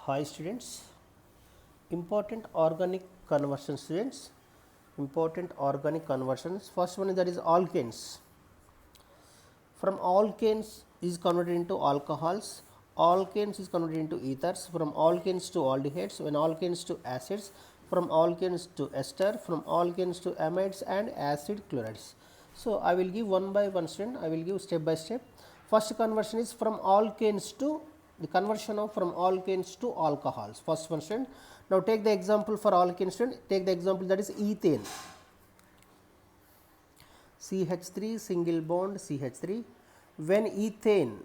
Hi students, important organic conversion students, important organic conversions. First one is that is alkanes. From alkanes is converted into alcohols, alkanes is converted into ethers, from alkanes to aldehydes, when alkanes to acids, from alkanes to ester, from alkanes to amides and acid chlorides. So, I will give one by one student, I will give step by step. First conversion is from alkanes to the conversion of from alkanes to alcohols. First one student. Now, take the example for alkane student, take the example that is ethane. CH3 single bond CH3. When ethane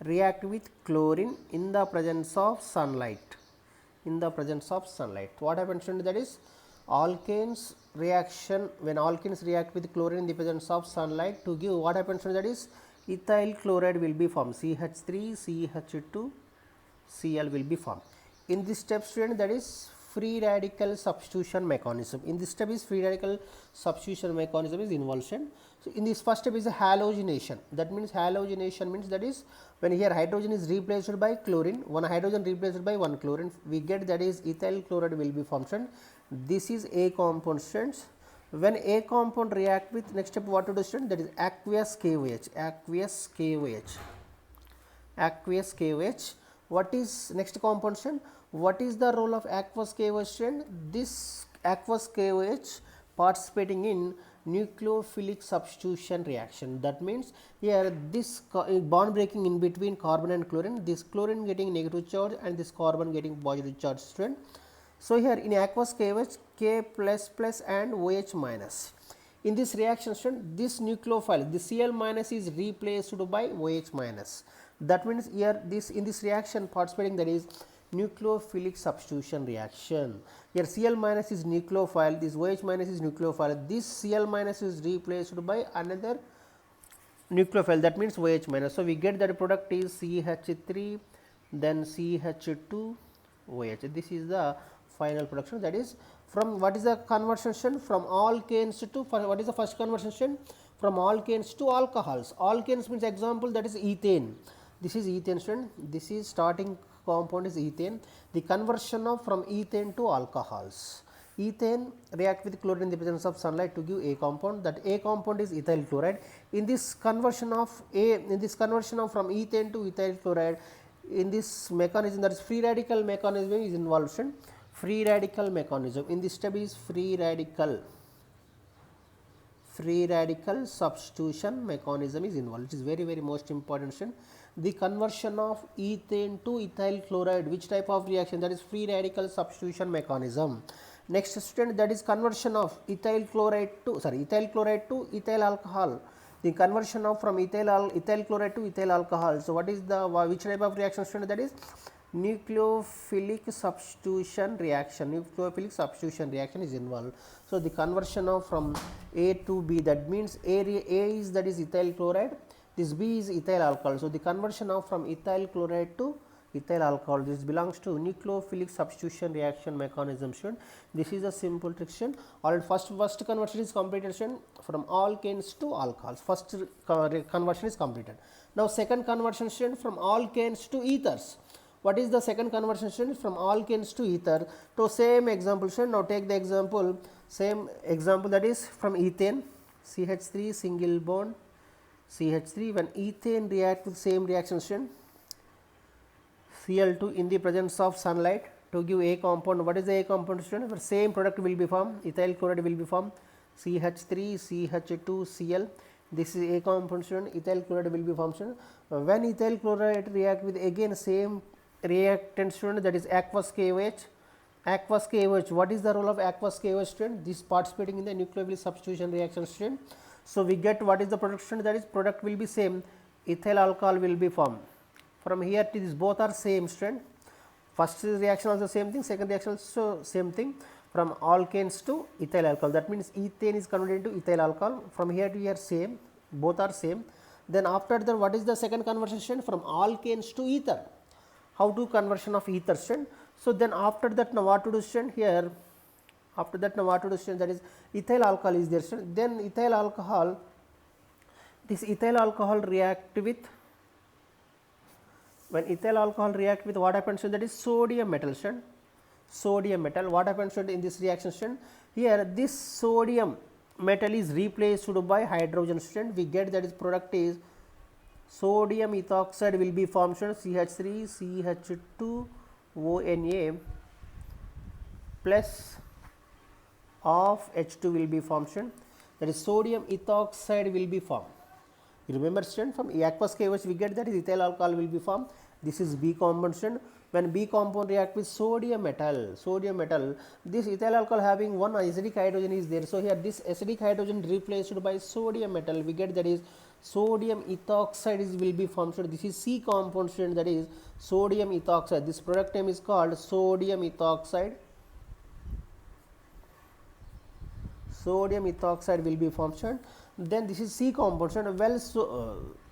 react with chlorine in the presence of sunlight, what happens to that is alkanes reaction, when alkanes react with chlorine in the presence of sunlight to give what happens to that is ethyl chloride will be formed, CH3 CH2 Cl will be formed. In this step student, that is free radical substitution mechanism. In this step is free radical substitution mechanism is involved. So, in this first step is a halogenation. That means halogenation means that is when here hydrogen is replaced by chlorine, one hydrogen replaced by one chlorine, we get that is ethyl chloride will be formed. This is A compound students. When A compound react with next step what to do student, that is aqueous KOH, aqueous KOH. What is next compound student? What is the role of aqueous KOH student? This aqueous KOH participating in nucleophilic substitution reaction. That means here this bond breaking in between carbon and chlorine, this chlorine getting negative charge and this carbon getting positive charge student. So, here in aqueous KOH K plus plus and OH minus. In this reaction student, this nucleophile, the Cl minus is replaced by OH minus. That means here this in this reaction participating, that is nucleophilic substitution reaction. Here Cl minus is nucleophile, this OH minus is nucleophile, this Cl minus is replaced by another nucleophile, that means OH minus. So, we get that product is CH3 then CH2 OH. This is the final production, that is from what is the conversion from alkanes to what is the first conversion from alkanes to alcohols. Alkanes means example that is ethane. This is ethane student, this is starting compound is ethane. The conversion of from ethane to alcohols. Ethane react with chlorine in the presence of sunlight to give A compound, that A compound is ethyl chloride. In this conversion of from ethane to ethyl chloride, in this mechanism, that is free radical mechanism is involved. Free radical mechanism, in this step is free radical substitution mechanism is involved. It is very most important. The conversion of ethane to ethyl chloride, which type of reaction? That is free radical substitution mechanism. Next student, that is conversion of ethyl chloride to ethyl alcohol. The conversion of from ethyl chloride to ethyl alcohol. So, what is the which type of reaction student? That is nucleophilic substitution reaction. Nucleophilic substitution reaction is involved. So, the conversion of from A to B, that means A is that is ethyl chloride, this B is ethyl alcohol. So, the conversion of from ethyl chloride to ethyl alcohol, this belongs to nucleophilic substitution reaction mechanism. This is a simple trick. Alright, first conversion is completed from alkanes to alcohols. First conversion is completed. Now, second conversion from alkanes to ethers. What is the second conversion from alkanes to ether? So, same example. Now, take the example, same example, that is from ethane, CH3 single bond CH3. When ethane react with same reaction Cl2 in the presence of sunlight to give A compound. What is the A compound student? The same product will be formed, ethyl chloride will be formed, CH3 CH2 Cl. This is A compound student, ethyl chloride will be formed student. When ethyl chloride react with again same reactant student, that is aqueous KOH. Aqueous KOH, what is the role of aqueous KOH student? This participating in the nucleophilic substitution reaction student. So, we get what is the product student? That is product will be same, ethyl alcohol will be formed. From here to this both are same student. First reaction also same thing, second reaction also same thing, from alkanes to ethyl alcohol. That means ethane is converted into ethyl alcohol. From here to here same, both are same. Then after that, what is the second conversion? From alkanes to ether. How to conversion of ether student? So, then after that, now what to do student? Here after that, now what to do student? That is ethyl alcohol is there student. Then ethyl alcohol, this ethyl alcohol react with when ethyl alcohol react with what happens, that is sodium metal, student. Sodium metal, what happens in this reaction, student? Here this sodium metal is replaced by hydrogen, student. We get that is product is sodium ethoxide will be formed, CH3 CH2 ONA plus of H2 will be formed, that is sodium ethoxide will be formed. You remember, student, from aqueous KOH we get that is ethyl alcohol will be formed. This is B compound, student. When B compound react with sodium metal, this ethyl alcohol having one acidic hydrogen is there. So here this acidic hydrogen replaced by sodium metal, we get that is sodium ethoxide is will be formed. So this is C compound, student, that is sodium ethoxide. This product name is called sodium ethoxide. Sodium ethoxide will be formed, student. Then this is C compound, student. Well,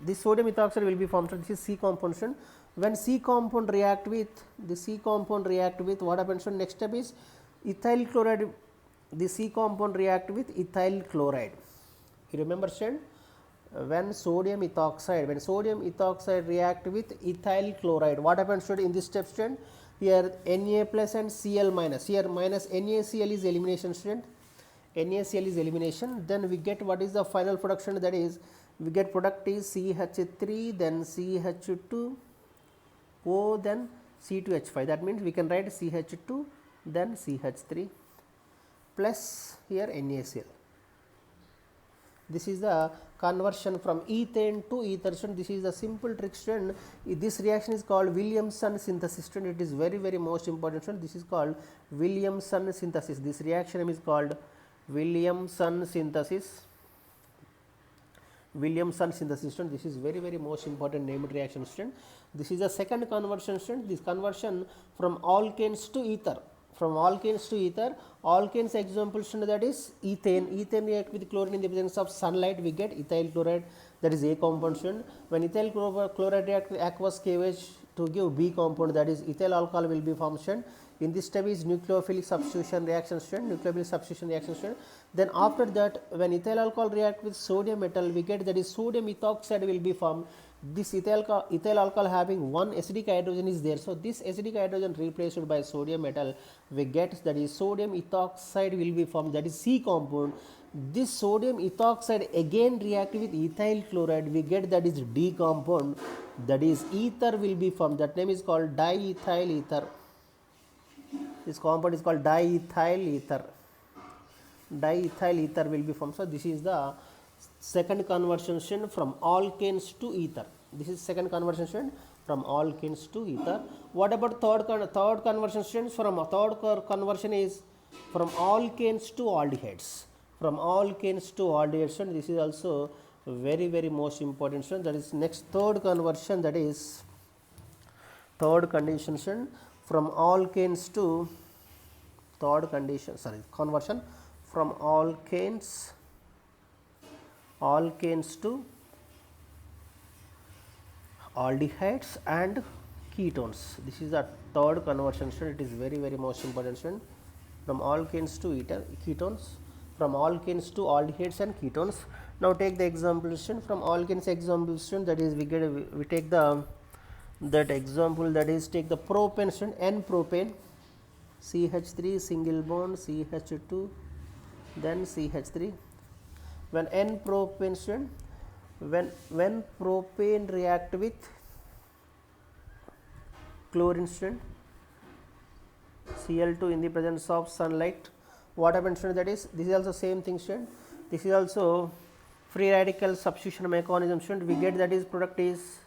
this sodium ethoxide will be formed, student. This is C compound, student. When C compound react with what happens? Next step is ethyl chloride. The C compound react with ethyl chloride. You remember, student? When sodium ethoxide react with ethyl chloride, what happens, student, in this step, student? Here Na plus and Cl minus. Here minus NaCl is elimination, student. NaCl is elimination. Then we get what is the final production, that is we get product is CH3 then CH2 O then C2H5. That means we can write CH2 then CH3 plus here NaCl. This is the conversion from ethane to ether, student. This is the simple trick, student. This reaction is called Williamson synthesis, student. It is very most important, student. This is called Williamson synthesis. This reaction name is called Williamson synthesis. Student. This is very most important named reaction, student. This is the second conversion, student. This conversion from alkanes to ether. Alkanes example, student, that is ethane react with chlorine in the presence of sunlight, we get ethyl chloride, that is A compound, student. When ethyl chloride react with aqueous KOH to give B compound, that is ethyl alcohol will be formed, student. In this step is nucleophilic substitution reaction, student. Then after that, when ethyl alcohol react with sodium metal, we get that is sodium ethoxide will be formed. This ethyl alcohol having one acidic hydrogen is there. So this acidic hydrogen replaced by sodium metal, we get that is sodium ethoxide will be formed, that is C compound. This sodium ethoxide again react with ethyl chloride, we get that is D compound, that is ether will be formed. That name is called diethyl ether. This compound is called diethyl ether. Will be formed. So this is the second conversion from alkanes to ether. This is second conversion from alkanes to ether. What about third conversion? From third conversion is from alkanes to aldehydes. This is also very most important, student. That is next third conversion, that is third condition, student. From alkanes to conversion from alkanes to aldehydes and ketones. This is the third conversion, student. It is very most important, student. From alkanes to ketones, from alkanes to aldehydes and ketones. Now take the example, student. From alkanes example, student, that is we take the that example, that is take the propane, student. N-propane, CH3 single bond CH2 then CH3. When N-propane, student, when propane react with chlorine, student, Cl2 in the presence of sunlight, what happens, student? That is this is also same thing, student. This is also free radical substitution mechanism, student. We get that is product is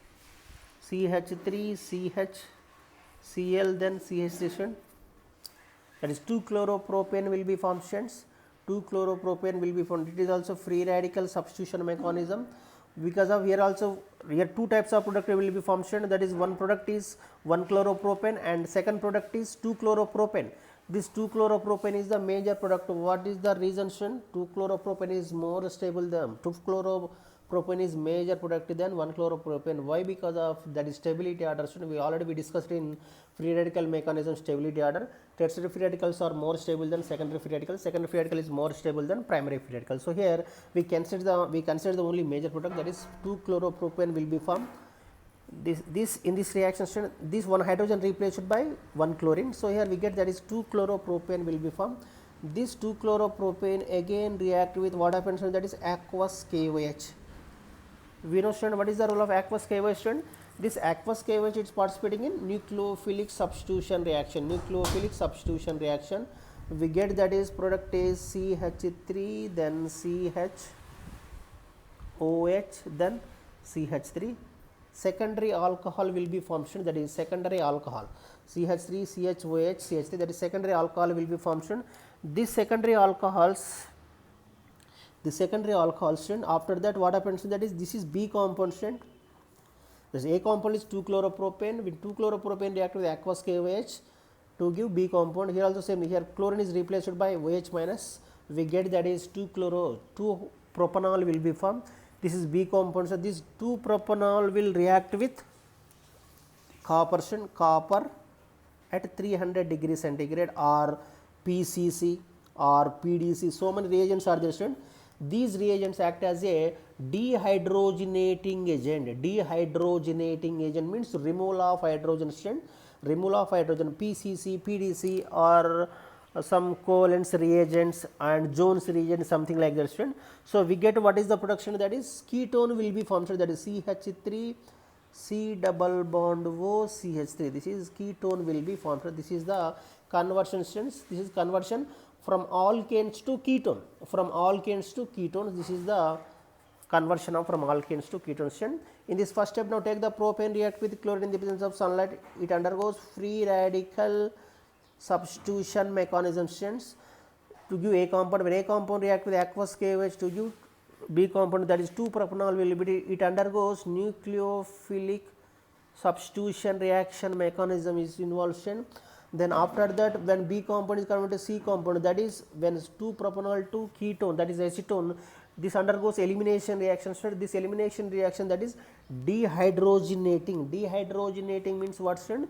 CH3 CH Cl then CH3, student. That is 2-chloropropane will be formed, students. 2-chloropropane will be formed. It is also free radical substitution mechanism. Because of here two types of product will be formed, student. That is one product is 1-chloropropane and second product is 2-chloropropane. This 2-chloropropane is the major product. What is the reason, student? 2-chloropropane is more stable than 2-chloropropane is major product than 1-chloropropane. Why? Because of that is stability order, student. We discussed in free radical mechanism stability order. Tertiary free radicals are more stable than secondary free radicals. Secondary free radical is more stable than primary free radical. So here we consider the only major product, that is 2-chloropropane will be formed. this in this reaction strand, this one hydrogen replaced by one chlorine. So, here we get that is 2 chloropropane will be formed. This 2 chloropropane again react with what happens, that is aqueous KOH. We know student what is the role of aqueous KOH student? This aqueous KOH is participating in nucleophilic substitution reaction. Nucleophilic substitution reaction, we get that is product is CH3, then CHOH, then CH3. Secondary alcohol will be formed, that is secondary alcohol, CH3, CHOH, CH3, that is secondary alcohol will be formed. This secondary alcohols, after that what happens, that is this is B compound. This A compound is 2 chloropropane, with 2 chloropropane react with aqueous KOH to give B compound. Here also same, here chlorine is replaced by OH minus, we get that is 2 propanol will be formed. This is B compound. So, this 2 propanol will react with copper at 300 degrees centigrade, or PCC or PDC. So many reagents are there, student. These reagents act as a dehydrogenating agent. Dehydrogenating agent means removal of hydrogen, student. Removal of hydrogen, PCC, PDC, or some covalent reagents and Jones reagent, something like that, student. So, we get what is the production, that is ketone will be formed, that is CH3 C double bond O CH3. This is ketone will be formed. This is the conversion, students. This is conversion from alkanes to ketone. From alkanes to ketones, this is the conversion of from alkanes to ketones. In this first step, now take the propane, react with chlorine in the presence of sunlight. It undergoes free radical substitution mechanism, students, to give A compound. When A compound react with aqueous KOH to give B compound, that is 2 propanol will be, it undergoes nucleophilic substitution reaction mechanism is involved. Then after that, when B compound is converted to C compound, that is when 2 propanol to ketone, that is acetone, this undergoes elimination reaction. So, this elimination reaction, that is dehydrogenating. Dehydrogenating means what, student?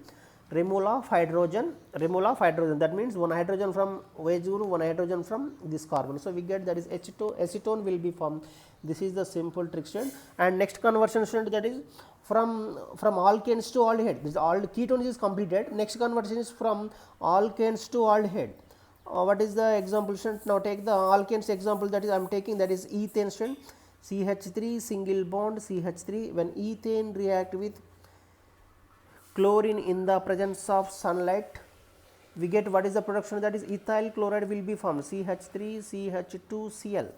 Removal of hydrogen, that means one hydrogen from OH group, one hydrogen from this carbon. So, we get that is acetone will be formed. This is the simple trick, student. And next conversion, student, that is from alkanes to aldehyde. This ketone is completed. Next conversion is from alkanes to aldehyde. What is the example, student? Now take the alkanes example, that is I am taking, that is ethane, student. CH3 single bond CH3, when ethane react with chlorine in the presence of sunlight, we get what is the production, that is ethyl chloride will be formed, CH3 CH2Cl.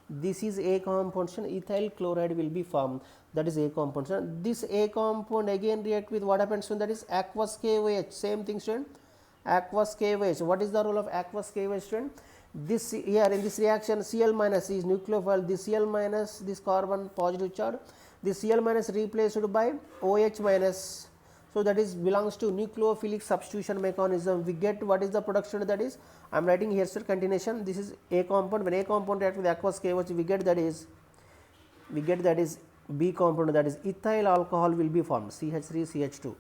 This is A compound, ethyl chloride will be formed, that is A compound. This A compound again react with what happens, that is aqueous KOH, same thing, student. Aqueous KOH, what is the role of aqueous KOH, student? This here in this reaction, Cl minus is nucleophile, this Cl minus, this carbon positive charge, this Cl minus replaced by OH minus. So, that is belongs to nucleophilic substitution mechanism. We get what is the production, that is I am writing here, sir, continuation. This is A compound. When A compound react with aqueous KOH, we get that is B compound, that is ethyl alcohol will be formed, CH3 CH2.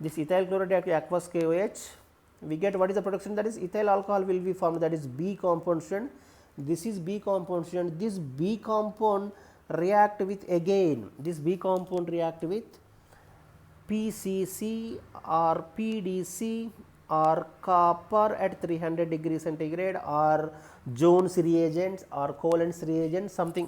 This ethyl chloride react with aqueous KOH, we get what is the production, that is ethyl alcohol will be formed, that is B compound, student. This is B compound, student. This B compound react with again, this B compound react with PCC or PDC or copper at 300 degrees centigrade, or Jones reagents or covalent reagents, something,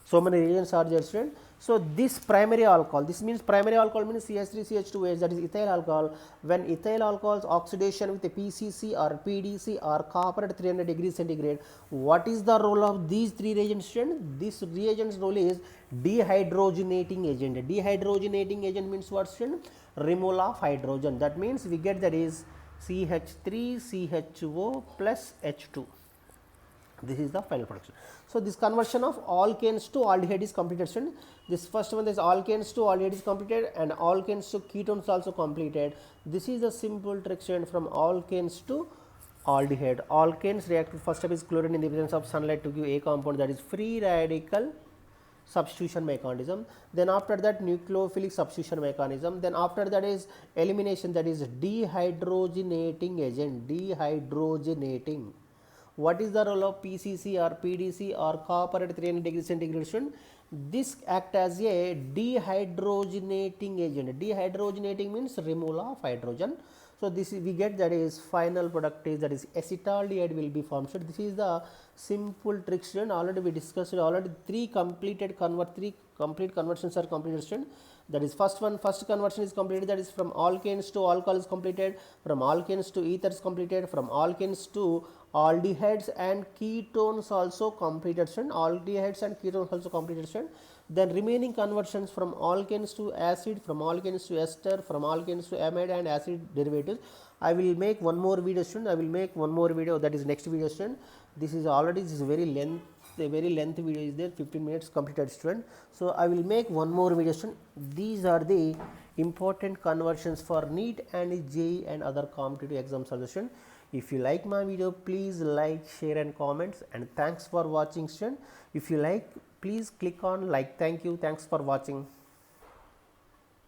so many reagents are there, student. So, this primary alcohol, this means primary alcohol means CH3 CH2H, that is ethyl alcohol. When ethyl alcohol's oxidation with a PCC or PDC or copper at 300 degrees centigrade, what is the role of these 3 reagents, student? This reagent's role is dehydrogenating agent. Dehydrogenating agent means what, student? Removal of hydrogen. That means we get that is CH3 CHO plus H2. This is the final production. So, this conversion of alkanes to aldehyde is completed, student. This first one is alkanes to aldehyde is completed, and alkanes to ketones also completed. This is the simple trick, student, from alkanes to aldehyde. Alkanes react with first step is chlorine in the presence of sunlight to give A compound, that is free radical substitution mechanism. Then after that nucleophilic substitution mechanism. Then after that is elimination, that is dehydrogenating agent. Dehydrogenating. What is the role of PCC or PDC or copper at 300 degrees centigrade, student? This act as a dehydrogenating agent. Dehydrogenating means removal of hydrogen. So this is, we get that is final product is that is acetaldehyde will be formed. So this is the simple trick, student. Already we discussed already three complete conversions are completed, student. That is first conversion is completed, that is from alkanes to alcohol is completed, from alkanes to ethers completed, from alkanes to aldehydes and ketones also completed, student. Aldehydes and ketones also completed, student. Then remaining conversions from alkanes to acid, from alkanes to ester, from alkanes to amide and acid derivatives. I will make one more video, student. I will make one more video, that is next video, student. This is already, this is very lengthy video is there, 15 minutes completed, student. So I will make one more video, student. These are the important conversions for NEET and JEE and other competitive exam solution. If you like my video, please like, share and comments, and thanks for watching, student. If you like, please click on like. Thank you. Thanks for watching.